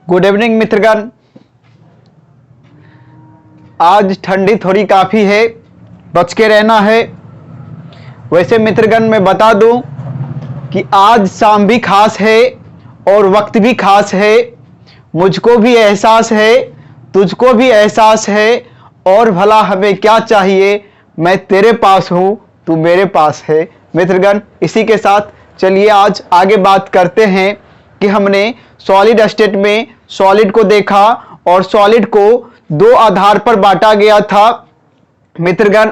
Good evening मित्रगण। आज ठंडी थोड़ी काफी है, बच के रहना है। वैसे मित्रगण मैं बता दूं कि आज शाम भी खास है और वक्त भी खास है। मुझको भी एहसास है, तुझको भी एहसास है, और भला हमें क्या चाहिए। मैं तेरे पास हूं, तू मेरे पास है। मित्रगण इसी के साथ चलिए आज आगे बात करते हैं कि हमने सॉलिड स्टेट में सॉलिड को देखा और सॉलिड को दो आधार पर बांटा गया था। मित्रगण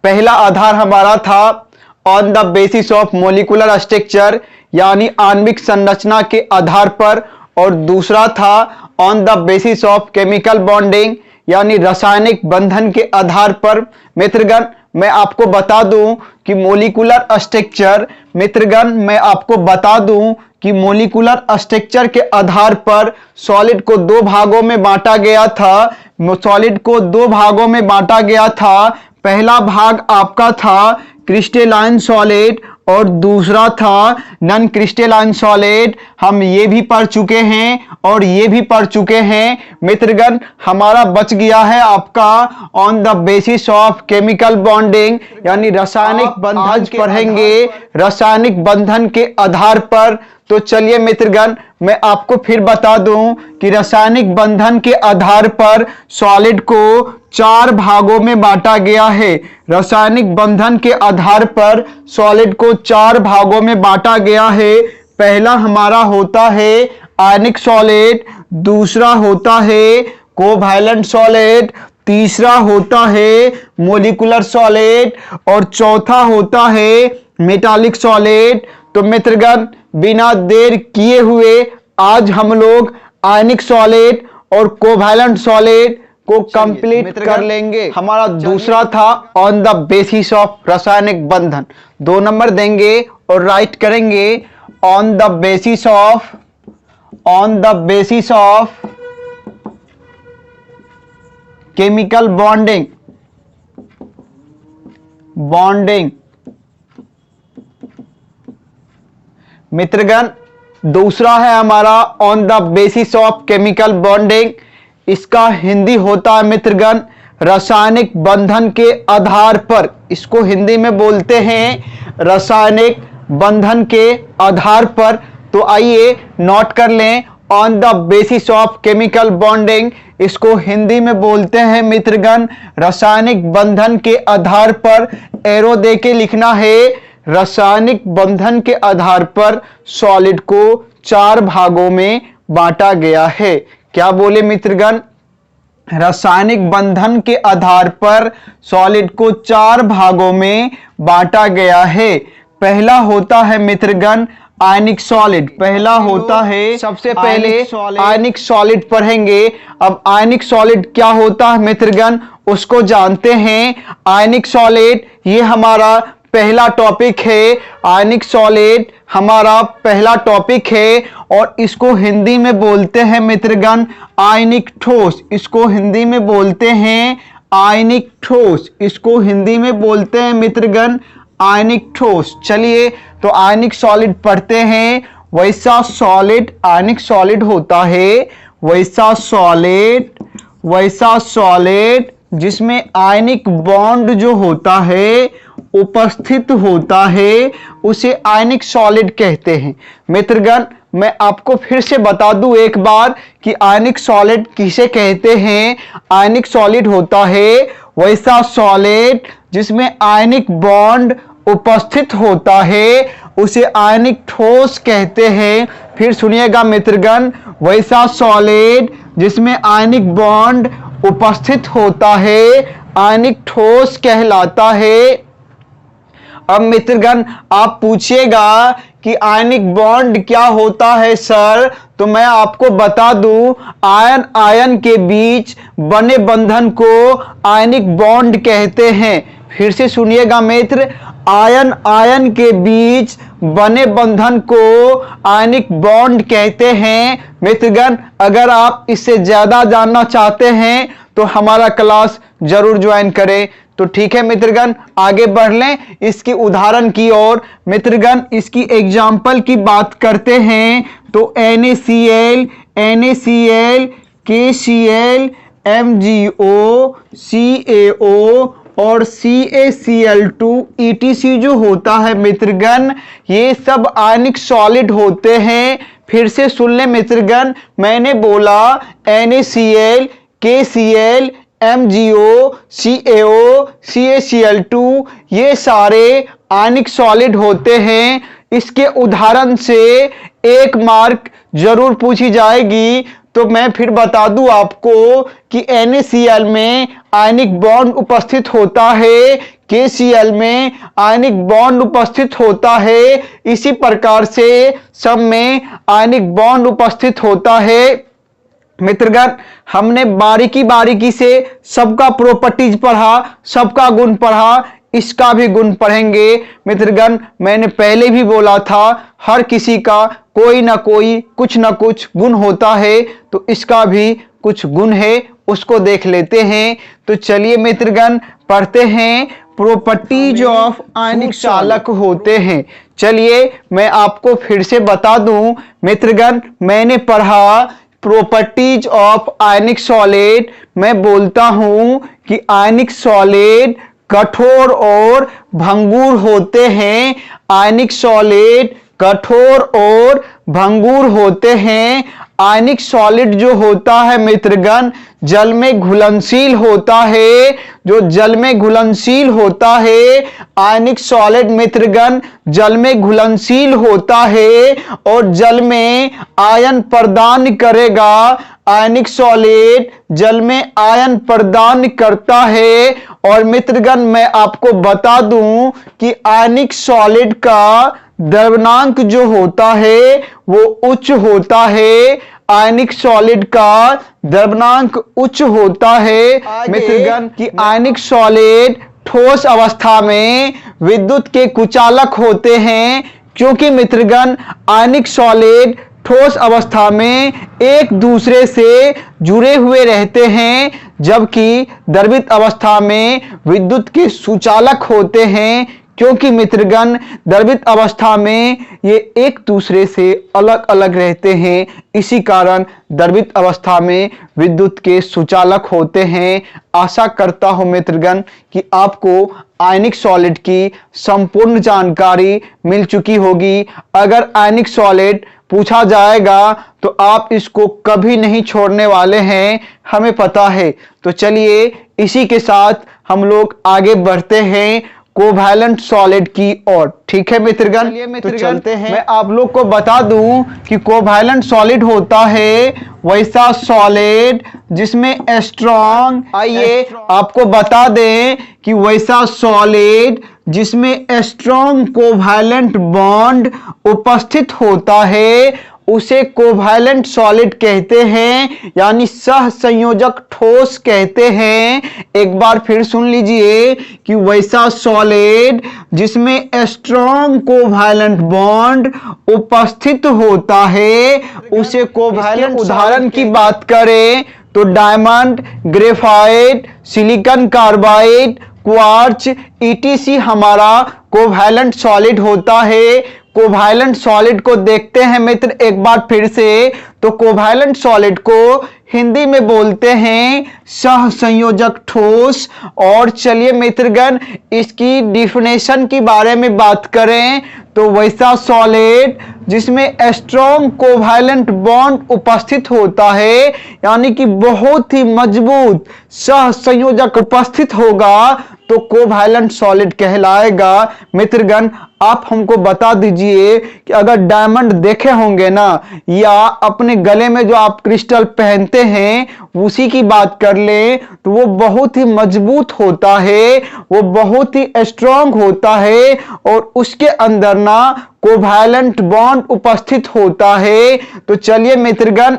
पहला आधार हमारा था on the basis of molecular structure, यानी आणविक संरचना के आधार पर, और दूसरा था on the basis of chemical bonding, यानी रासायनिक बंधन के आधार पर। मित्रगण मैं आपको बता दूं कि मोलिकुलर स्ट्रक्चर, मित्रगण मैं आपको बता दूं कि मोलिकुलर स्ट्रक्चर के आधार पर सॉलिड को दो भागों में बांटा गया था। सॉलिड को दो भागों में बांटा गया था। पहला भाग आपका था क्रिस्टलाइन सॉलिड और दूसरा था नॉन क्रिस्टलाइन सॉलिड। हम ये भी पढ़ चुके हैं और ये भी पढ़ चुके हैं। मित्रगण हमारा बच गया है आपका on the basis of chemical bonding, यानी रासायनिक बंधन पढ़ेंगे, रासायनिक बंधन के आधार पर। तो चलिए मित्रगण मैं आपको फिर बता दूं कि रासायनिक बंधन के आधार पर सॉलिड को चार भागों में बांटा गया है। रासायनिक बंधन के आधार पर सॉलिड को चार भागों में बांटा गया है। पहला हमारा होता है आयनिक सॉलिड, दूसरा होता है कोवैलेंट सॉलिड, तीसरा होता है मोलिकुलर सॉलिड और चौथा होता है मेटालिक सॉलिड। तो मित्रगण बिना देर किए हुए आज हम लोग आयनिक सॉलिड और कोवैलेंट सॉलिड को कंप्लीट कर लेंगे। हमारा दूसरा था ऑन द बेसिस ऑफ रासायनिक बंधन। 2 नंबर देंगे और राइट करेंगे on the basis of chemical bonding. मित्रगण दूसरा है हमारा on the basis of chemical bonding. इसका हिंदी होता है मित्रगण रासायनिक बंधन के आधार पर। इसको हिंदी में बोलते हैं रासायनिक बंधन के आधार पर। तो आइए नोट कर लें, on the basis of chemical bonding इसको हिंदी में बोलते हैं मित्रगण रासायनिक बंधन के आधार पर। एरो देके लिखना है, रासायनिक बंधन के आधार पर सॉलिड को चार भागों में बांटा गया है। क्या बोले मित्रगण? रासायनिक बंधन के आधार पर सॉलिड को चार भागों में बांटा गया है। पहला होता है मित्रगण आयनिक सॉलिड। पहला होता है, सबसे पहले आयनिक सॉलिड पढ़ेंगे। अब आयनिक सॉलिड क्या होता है मित्रगण उसको जानते हैं। आयनिक सॉलिड ये हमारा पहला टॉपिक है। आयनिक सॉलिड हमारा पहला टॉपिक है और इसको हिंदी में बोलते हैं मित्रगण आयनिक ठोस। इसको हिंदी में बोलते हैं आयनिक ठोस। इसको हिंदी में बोलते हैं मित्रगण आयनिक ठोस। चलिए तो आयनिक सॉलिड पढ़ते हैं। वैसा सॉलिड आयनिक सॉलिड होता है, वैसा सॉलिड जिसमें आयनिक बॉन्ड जो होता है उपस्थित होता है उसे आयनिक सॉलिड कहते हैं। मित्रगण मैं आपको फिर से बता दूं एक बार कि आयनिक सॉलिड किसे कहते हैं। आयनिक सॉलिड होता है वैसा सॉलिड जिसमें आयनिक बॉन्ड उपस्थित होता है उसे आयनिक ठोस कहते हैं। फिर सुनिएगा मित्रगण, वैसा सॉलिड जिसमें आयनिक बॉन्ड उपस्थित होता है आयनिक ठोस कहलाता है। अब मित्रगण आप पूछिएगा कि आयनिक बॉन्ड क्या होता है सर, तो मैं आपको बता दूं आयन आयन के बीच बने बंधन को आयनिक बॉन्ड कहते हैं। फिर से सुनिएगा मित्र, आयन आयन के बीच बने बंधन को आयनिक बॉन्ड कहते हैं। मित्रगण अगर आप इससे ज्यादा जानना चाहते हैं तो हमारा क्लास जरूर ज्वाइन करें। तो ठीक है मित्रगण आगे बढ़ लें इसकी उदाहरण की ओर। मित्रगण इसकी एग्जाम्पल की बात करते हैं तो NaCl NaCl, KCl, MgO, CaO और CaCl2 ETC जो होता है मित्रगण, ये सब आयनिक सॉलिड होते हैं। फिर से सुन ले मित्रगण, मैंने बोला NaCl, KCl, MgO, CaO, CaCl2 ये सारे आयनिक सॉलिड होते हैं। इसके उदाहरण से एक मार्क जरूर पूछी जाएगी, तो मैं फिर बता दूं आपको कि NaCl में आयनिक बॉन्ड उपस्थित होता है, KCl में आयनिक बॉन्ड उपस्थित होता है, इसी प्रकार से सब में आयनिक बॉन्ड उपस्थित होता है। मित्रगण, हमने बारीकी से सबका प्रॉपर्टीज पढ़ा, सबका गुण पढ़ा, इसका भी गुण पढ़ेंगे। मित्रगण, मैंने पहले भी बोला था, हर किसी का कोई ना कोई कुछ ना कुछ गुण होता है, तो इसका भी कुछ गुण है, उसको देख लेते हैं। तो चलिए मित्रगण, पढ़ते हैं। प्रॉपर्टीज ऑफ आयनिक चालक होते हैं। चलिए मैं आपको फिर से बता दूं मित्रगण, मैंने पढ़ा प्रॉपर्टीज ऑफ आयनिक सॉलिड। मैं बोलता हूं कि आयनिक सॉलिड कठोर और भंगुर होते हैं। आयनिक सॉलिड कठोर और भंगुर होते हैं। आयनिक सॉलिड जो होता है मित्रगण, जल में घुलनशील होता है। जो जल में घुलनशील होता है, आयनिक सॉलिड मित्रगण जल में घुलनशील होता है और जल में आयन प्रदान करेगा। आयनिक सॉलिड जल में आयन प्रदान करता है। और मित्रगण, मैं आपको बता दूं कि आयनिक सॉलिड का द्रव्यनांक जो होता है वो उच्च होता है। आयनिक सॉलिड का द्रव्यनांक उच्च होता है। मित्रगण, कि आयनिक सॉलिड ठोस अवस्था में विद्युत के कुचालक होते हैं, क्योंकि मित्रगण आयनिक सॉलिड ठोस अवस्था में एक दूसरे से जुड़े हुए रहते हैं, जबकि द्रवित अवस्था में विद्युत के सुचालक होते हैं, क्योंकि मित्रगण द्रवित अवस्था में ये एक दूसरे से अलग अलग रहते हैं। इसी कारण द्रवित अवस्था में विद्युत के सुचालक होते हैं। आशा करता हूं मित्रगण कि आपको आयनिक सॉलिड की संपूर्ण जानकारी मिल चुकी होगी। अगर आयनिक सॉलिड पूछा जाएगा तो आप इसको कभी नहीं छोड़ने वाले हैं, हमें पता है। तो चलिए इसी के साथ हम लोग आगे बढ़ते हैं कोवैलेंट सॉलिड की ओर। ठीक है मित्रगण, तो चलते हैं। मैं आप लोग को बता दूं कि कोवैलेंट सॉलिड होता है वैसा सॉलिड जिसमें स्ट्रॉन्ग, आइए आपको बता दें कि वैसा सॉलिड जिसमें स्ट्रॉन्ग कोवैलेंट बॉन्ड उपस्थित होता है, उसे कोवैलेंट सॉलिड कहते हैं, यानी सह संयोजक ठोस कहते हैं। एक बार फिर सुन लीजिए कि वैसा सॉलिड जिसमें स्ट्रॉन्ग कोवैलेंट बॉन्ड उपस्थित होता है, उसे कोवैलेंट। उदाहरण की बात करें तो diamond, graphite, silicon carbide, quartz ETC हमारा कोवैलेंट सॉलिड होता है। कोवैलेंट सॉलिड को देखते हैं मित्र एक बार फिर से। तो कोवैलेंट सॉलिड को हिंदी में बोलते हैं सह संयोजक ठोस। और चलिए मित्रगण, इसकी डिफिनेशन के बारे में बात करें तो वैसा सॉलिड जिसमें स्ट्रॉन्ग कोवैलेंट बॉन्ड उपस्थित होता है, यानी कि बहुत ही मजबूत सह संयोजक उपस्थित होगा, तो कोवैलेंट सॉलिड कहलाएगा। मित्रगण, आप हमको बता दीजिए कि अगर डायमंड देखे होंगे ना, या अपने गले में जो आप क्रिस्टल पहनते हैं उसी की बात कर लें, तो वो बहुत ही मजबूत होता है, वो बहुत ही स्ट्रॉन्ग होता है और उसके अंदर ना कोवैलेंट बॉन्ड उपस्थित होता है। तो चलिए मित्रगण,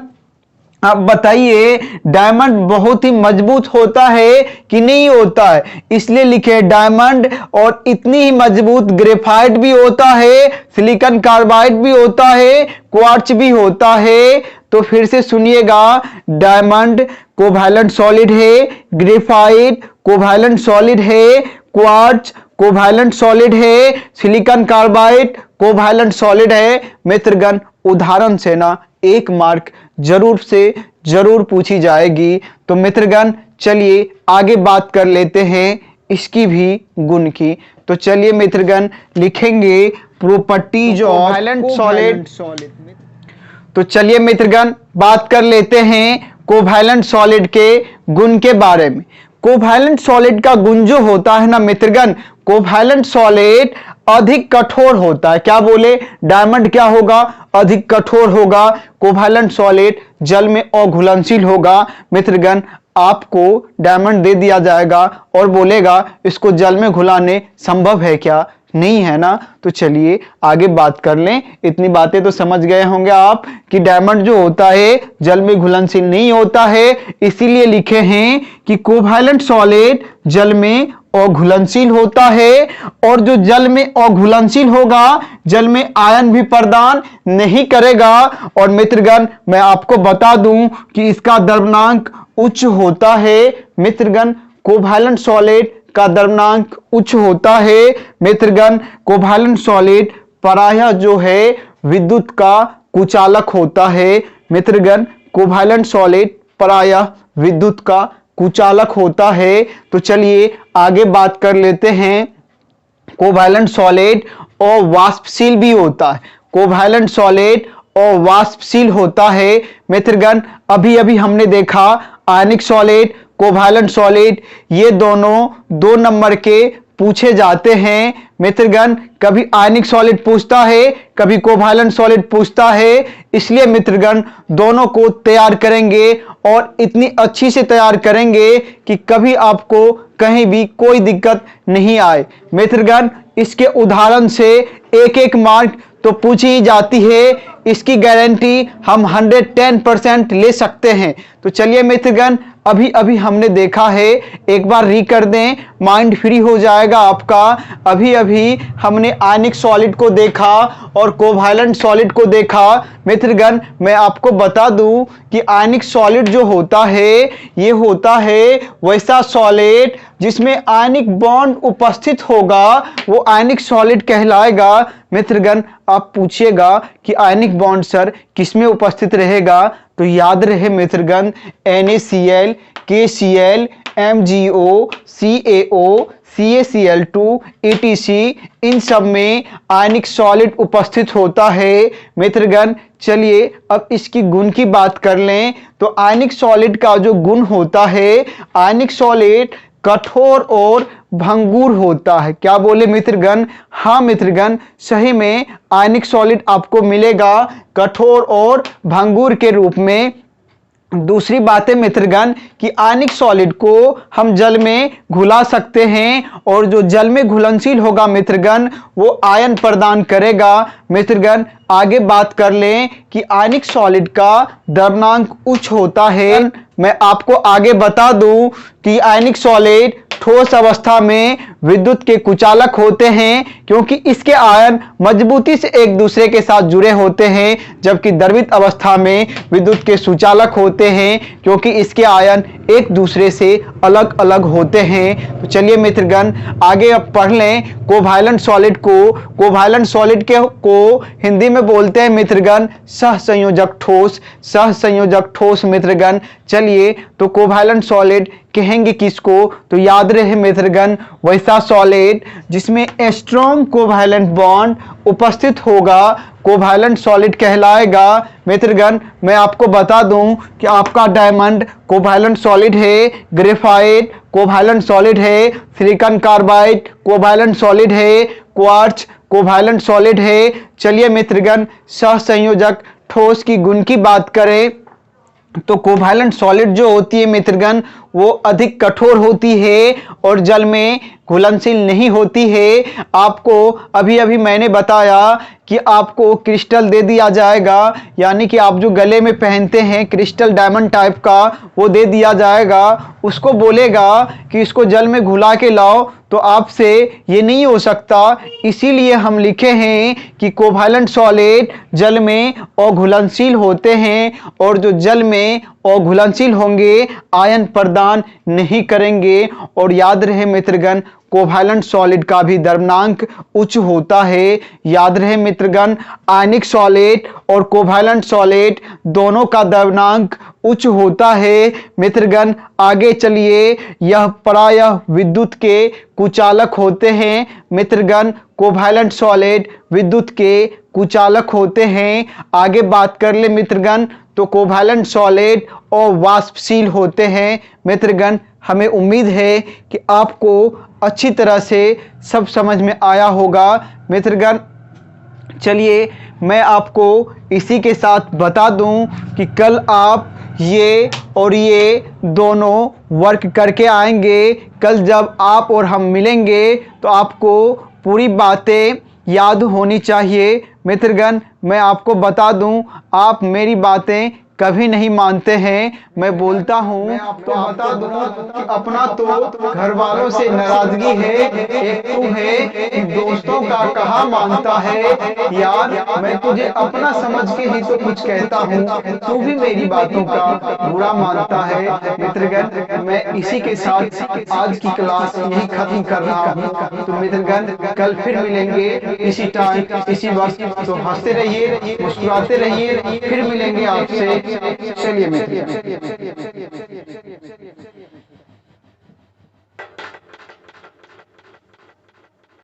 आप बताइए डायमंड बहुत ही मजबूत होता है कि नहीं होता है? इसलिए लिखे डायमंड, और इतनी ही मजबूत ग्रेफाइट भी होता है, सिलिकॉन कार्बाइड भी होता है, क्वार्ट्ज भी होता है। तो फिर से सुनिएगा, डायमंड कोवैलेंट सॉलिड है, ग्रेफाइट कोवैलेंट सॉलिड है, क्वार्ट्ज कोवैलेंट सॉलिड है, सिलिकॉन कार्बाइड कोवैलेंट सॉलिड है। मित्रगण उदाहरण से ना 1 मार्क जरूर से जरूर पूछी जाएगी। तो मित्रगण चलिए आगे बात कर लेते हैं इसकी भी गुण की। तो चलिए मित्रगण लिखेंगे प्रॉपर्टीज ऑफ कोवैलेंट सॉलिड। तो चलिए मित्रगण बात कर लेते हैं कोवैलेंट सॉलिड के गुण के बारे में। कोवैलेंट सॉलिड का गुण जो होता है ना मित्रगण, कोवैलेंट सॉलिड अधिक कठोर होता है। क्या बोले? डायमंड क्या होगा? अधिक कठोर होगा। कोवैलेंट सॉलिड जल में अघुलनशील होगा। मित्रगण आपको डायमंड दे दिया जाएगा और बोलेगा इसको जल में घुलाने संभव है क्या? नहीं है ना। तो चलिए आगे बात कर लें। इतनी बातें तो समझ गए होंगे आप कि डायमंड जो होता है जल में घुलनशील नहीं होता है, इसीलिए लिखे हैं कि कोवैलेंट सॉलिड जल में अघुलनशील होता है। और जो जल में अघुलनशील होगा, जल में आयन भी प्रदान नहीं करेगा। और मित्रगण मैं आपको बता दूं कि इसका द्रव्यमानक उच्च होता है। मित्रगण कोवैलेंट सॉलिड का द्रव्यमानक उच्च होता है। मित्रगण कोवैलेंट सॉलिड प्रायः जो है विद्युत का कुचालक होता है। मित्रगण कोवैलेंट सॉलिड प्रायः विद्युत का कुचालक होता है। तो चलिए आगे बात कर लेते हैं। कोवैलेंट सॉलिड और वाष्पशील भी होता है। कोवैलेंट सॉलिड और वाष्पशील होता है। मित्रगण अभी अभी हमने देखा आयनिक सॉलिड, कोवैलेंट सॉलिड, ये दोनों 2 नंबर के पूछे जाते हैं। मित्रगण कभी आयनिक सॉलिड पूछता है, कभी कोवैलेंट सॉलिड पूछता है। इसलिए मित्रगण दोनों को तैयार करेंगे और इतनी अच्छी से तैयार करेंगे कि कभी आपको कहीं भी कोई दिक्कत नहीं आए। मित्रगण इसके उदाहरण से 1-1 मार्क तो पूछी ही जाती है। इसकी गारंटी हम 110% ले सकते हैं। तो चलिए मित्रगण अभी अभी हमने देखा है, एक बार री कर दें, माइंड फ्री हो जाएगा आपका। अभी अभी हमने आयनिक सॉलिड को देखा और कोवैलेंट सॉलिड को देखा। मित्रगण मैं आपको बता दूं कि आयनिक सॉलिड जो होता है ये होता है वैसा सॉलिड जिसमें आयनिक बॉन्ड उपस्थित होगा, वो आयनिक सॉलिड कहलाएगा। मित्रगण आप पूछिएगा कि आयनिक बॉन्ड सर किसमें उपस्थित रहेगा? तो याद रहे मित्रगण NaCl, KCl, MgO, CaO, CaCl2 etc इन सब में आयनिक सॉलिड उपस्थित होता है। मित्रगण चलिए अब इसकी गुण की बात कर लें। तो आयनिक सॉलिड का जो गुण होता है, आयनिक सॉलिड कठोर और भंगुर होता है। क्या बोले मित्रगण? हाँ मित्रगण सही में आयनिक सॉलिड आपको मिलेगा कठोर और भंगुर के रूप में। दूसरी बात है मित्रगण कि आयनिक सॉलिड को हम जल में घुला सकते हैं और जो जल में घुलनशील होगा मित्रगण वो आयन प्रदान करेगा। मित्रगण आगे बात कर लें कि आयनिक सॉलिड का द्रव्यमानक उच्च होता है। मैं आपको आगे बता दूं कि आयनिक सॉलिड ठोस अवस्था में विद्युत के कुचालक होते हैं क्योंकि इसके आयन मजबूती से एक दूसरे के साथ जुड़े होते हैं, जबकि द्रवित अवस्था में विद्युत के सुचालक होते हैं क्योंकि इसके आयन एक दूसरे से अलग अलग होते हैं। तो चलिए मित्रगण आगे अब पढ़ लें कोवैलेंट सॉलिड को। कोवैलेंट सॉलिड को हिंदी में बोलते हैं मित्रगण सहसंयोजक ठोस। सहसंयोजक ठोस मित्रगण चलिए तो कोवैलेंट सॉलिड कहेंगे किसको? तो याद रहे मित्रगण वैसा सॉलिड जिसमें स्ट्रॉन्ग कोवैलेंट बॉन्ड उपस्थित होगा कोवैलेंट सॉलिड कहलाएगा। मित्रगण मैं आपको बता दूं कि आपका डायमंड कोवैलेंट सॉलिड है, ग्रेफाइट कोवैलेंट सॉलिड है, सिलिकॉन कार्बाइड कोवैलेंट सॉलिड है, क्वार्ट्ज कोवैलेंट सॉलिड है। चलिए मित्रगण सहसंयोजक ठोस की गुण की बात करें तो कोवैलेंट सॉलिड जो होती है मित्रगण वो अधिक कठोर होती है और जल में घुलनशील नहीं होती है। आपको अभी अभी मैंने बताया कि आपको क्रिस्टल दे दिया जाएगा, यानी कि आप जो गले में पहनते हैं क्रिस्टल डायमंड टाइप का वो दे दिया जाएगा। उसको बोलेगा कि इसको जल में घुला के लाओ, तो आपसे ये नहीं हो सकता। इसीलिए हम लिखे हैं कि कोवैलेंट सॉलिड जल में अघुलनशील होते हैं और जो जल में अघुलनशील होंगे आयन प्रदान नहीं करेंगे। और याद रहे मित्रगण कोवैलेंट सॉलिड का भी द्रव्यमान उच्च होता है। याद रहे मित्रगण, आयनिक सॉलिड और कोवैलेंट सॉलिड दोनों का द्रव्यमान उच्च होता है। मित्रगण आगे चलिए, यह प्रायः विद्युत के कुचालक होते हैं। मित्रगण कोवैलेंट सॉलिड विद्युत के कुचालक होते हैं। आगे बात कर ले मित्रगण, तो कोवैलेंट सॉलिड और वाष्पशील होते हैं। मित्रगण हमें उम्मीद है कि आपको अच्छी तरह से सब समझ में आया होगा। मित्रगण चलिए मैं आपको इसी के साथ बता दूं कि कल आप ये और ये दोनों वर्क करके आएंगे। कल जब आप और हम मिलेंगे तो आपको पूरी बातें याद होनी चाहिए। मित्रगण मैं आपको बता दूं, आप मेरी बातें कभी नहीं मानते हैं। मैं बोलता हूं तो बता दूं कि अपना तो घर वालों से नाराजगी है, एक तू है कि दोस्तों का कहा मानता है। यार मैं तुझे अपना समझ के ही तो कुछ कहता हूं, तू भी मेरी बातों का बुरा मानता है। मित्रगण मैं इसी के साथ आज की क्लास यही खत्म कर रहा हूं। तो मित्रगण कल फिर मिलेंगे इसी टाइम इसी वक्त। तो हंसते रहिए, मुस्कुराते रहिए, फिर मिलेंगे आपसे। चलिए मित्र।